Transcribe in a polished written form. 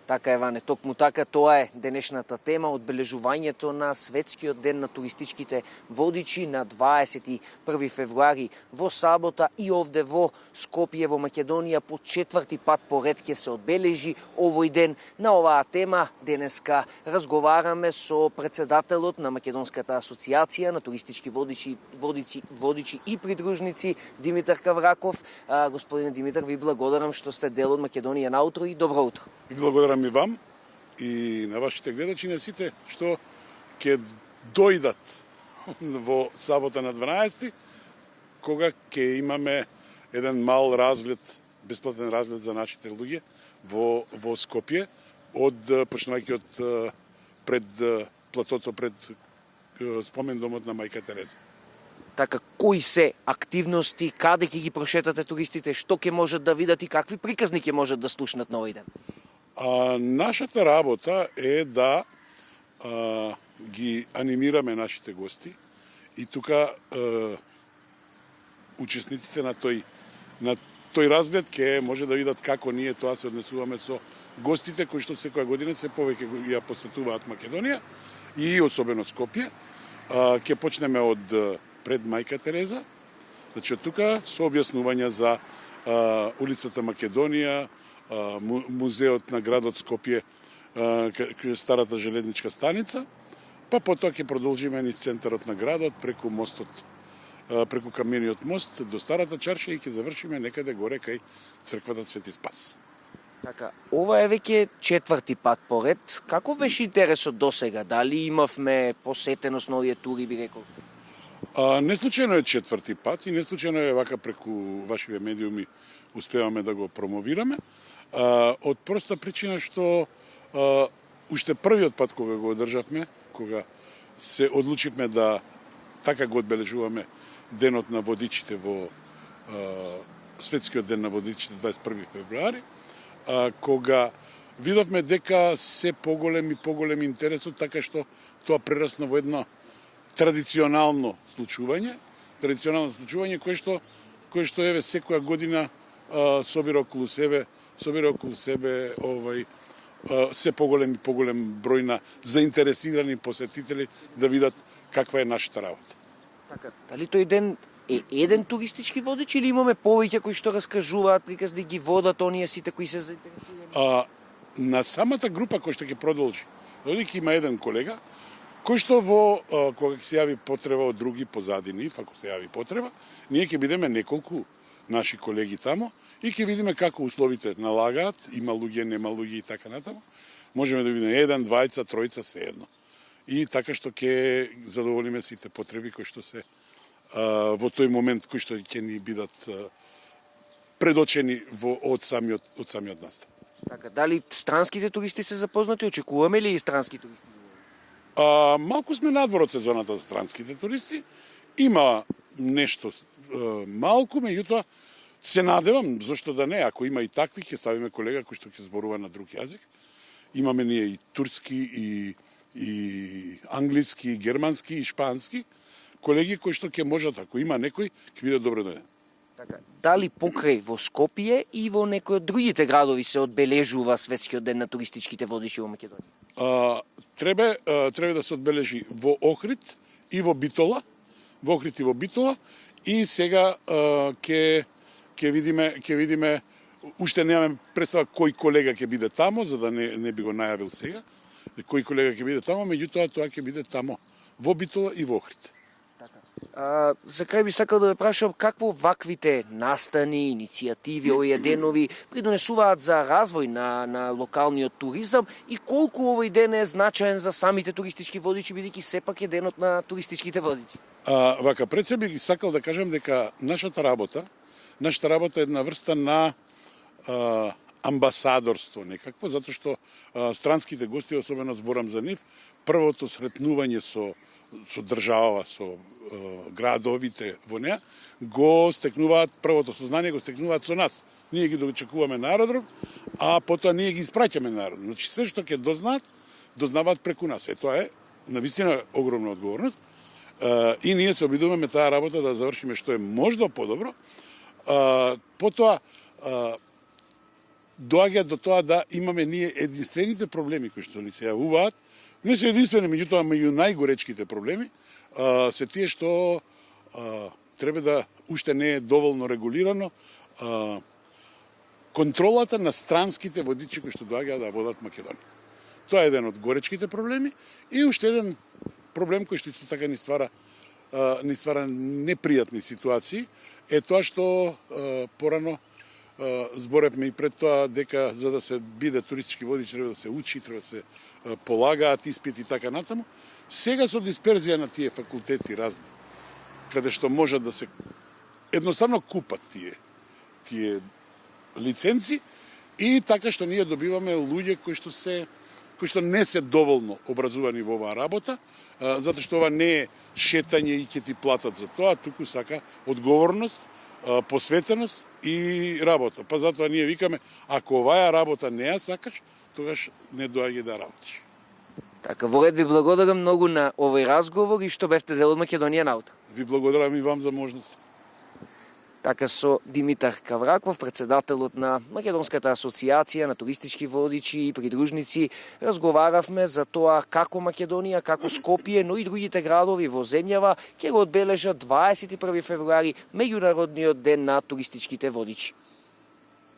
Така е, Ване, токму така, тоа е денешната тема, одбележувањето на Светскиот ден на туристичките водичи на 21 февруари во сабота и овде во Скопје, во Македонија, по четврти пат поред ќе се одбележи овој ден. На оваа тема денеска разговараме со председателот на Македонската асоциација на туристички водичи и придружници Димитар Кавраков. Господин Димитар, ви благодарам што сте дел од Македонија наутро и добро утро. Благодарам и вам и на вашите гледачи на сите што ќе дојдат во сабота на 12 кога ќе имаме еден мал разглед, бесплатен разглед за нашите луѓе во Скопје почнувајќи од пред платото пред спомендомот на Мајка Тереза. Така, кои се активности, каде ќе ги прошетате туристите, што ќе можат да видат и какви приказни ќе можат да слушнат на овој ден? Нашата работа е да ги анимираме нашите гости и тука учесниците на тој разглед ќе може да видат како ние тоа се однесуваме со гостите кои што секоја година се повеќе ја посетуваат Македонија и особено Скопје. Ќе почнеме од пред Мајка Тереза, значи од тука со објаснувања за улицата Македонија, музеот на градот Скопје, старата железничка станица, па потоа ќе продолжиме низ центарот на градот, преку мостот, преку камениот мост до старата чарша и ќе завршиме некаде горе кај црквата Свети Спас. Така, ова е веќе четврти пат поред. Како беше интересот досега? Дали имавме посетеност на овие тури, би рекол? Не случајно е четврти пат и не случајно е вака преку вашите медиуми успеваме да го промовираме. Од проста причина што уште првиот пат кога го одржавме, кога се одлучивме да така го одбележуваме денот на водичите во Светскиот ден на водичите 21 февруари, кога видовме дека се поголем и поголем интересот, така што тоа прерасна во едно традиционално случување кое што еве секоја година собира околу себе се поголем и поголем број на заинтересирани посетители да видат каква е нашата работа. Така, дали тој ден е еден туристички водич или имаме повеќе кои што раскажуваат, приказни ги водат оние сите кои се заинтересирани? На самата група која што ќе продолжи, додека има еден колега кој што кога ќе се јави потреба од други позади нив, ако се јави потреба, ние ќе бидеме неколку наши колеги тамо и ќе видиме како условите налагаат, има луѓе, нема луѓе и така натаму. Можеме да видиме еден, двајца, тројца, се едно. И така што ќе задоволиме сите потреби кои што се во тој момент кои што ќе ни бидат предочени од самиот настан. Така, дали странските туристи се запознати, очекуваме ли и странски туристи? Малку сме надвор од сезоната за странските туристи. Има нешто малку, меѓутоа се надевам, зашто да не, ако има и такви, ќе ставиме колега кој што ќе зборува на друг јазик. Имаме ние и турски, и англиски, и германски, и шпански колеги кои што ќе можат, ако има некој, ќе биде добро дојде. Така, дали покрај во Скопје и во некои од другите градови се одбележува Светскиот ден на туристичките водичи во Македонија? Треба да се одбележи во Охрид и во Битола, и сега ќе видиме, уште немаме представа кој колега ќе биде тамо, за да не би го најавил сега, кој колега ќе биде тамо, меѓутоа тоа ќе биде тамо во Битола и во Охрид. За крај би сакал да ве прашам какво ваквите настани, иницијативи, овие денови придонесуваат за развој на локалниот туризам и колку овој ден е значаен за самите туристички водичи, бидејќи сепак е денот на туристичките водичи? Вака, пред се би сакал да кажам дека нашата работа е една врста на амбасадорство некакво, затоа што странските гости, особено зборам за нив, првото сретнување со држава, со градовите во неа, го стекнуваат, првото сознание го стекнуваат со нас. Ние ги дочекуваме на аеродром, а потоа ние ги испраќаме на аеродром. Значи, се што ќе дознаваат преку нас. Тоа е навистина огромна одговорност. И ние се обидуваме таа работа да завршиме што е можда подобро. Потоа, доаѓа до тоа да имаме ние единствените проблеми кои што ни се јавуваат, не се единствени, меѓутоа меѓу најгоречките проблеми, се тие што треба да уште не е доволно регулирано контролата на странските водичи кои што доаѓаат да водат Македонија. Тоа е еден од горечките проблеми и уште еден проблем кој што исто така ни ствара непријатни ситуации е тоа што порано зборевме и пред тоа дека за да се биде туристички водич треба да се учи, треба да се полагаат испити и така натаму. Сега со дисперзија на тие факултети разни, каде што можат да се едноставно купат тие лиценци и така што ние добиваме луѓе кои што не се доволно образувани во оваа работа, затоа што ова не е шетање и ќе ти платат за тоа, туку сака одговорност, посветеност и работа. Па затоа ние викаме, ако оваа работа не ја сакаш, тогаш не доаѓај да работиш. Така, Волет, ви благодарам многу на овој разговор и што бевте дел од Македонија наута. Ви благодарам и вам за можност. Така со Димитар Кавраков, председателот на Македонската асоциација на туристички водичи и придружници, разговаравме за тоа како Македонија, како Скопје, но и другите градови во земјава ќе го одбележат 21 февруари, меѓународниот ден на туристичките водичи.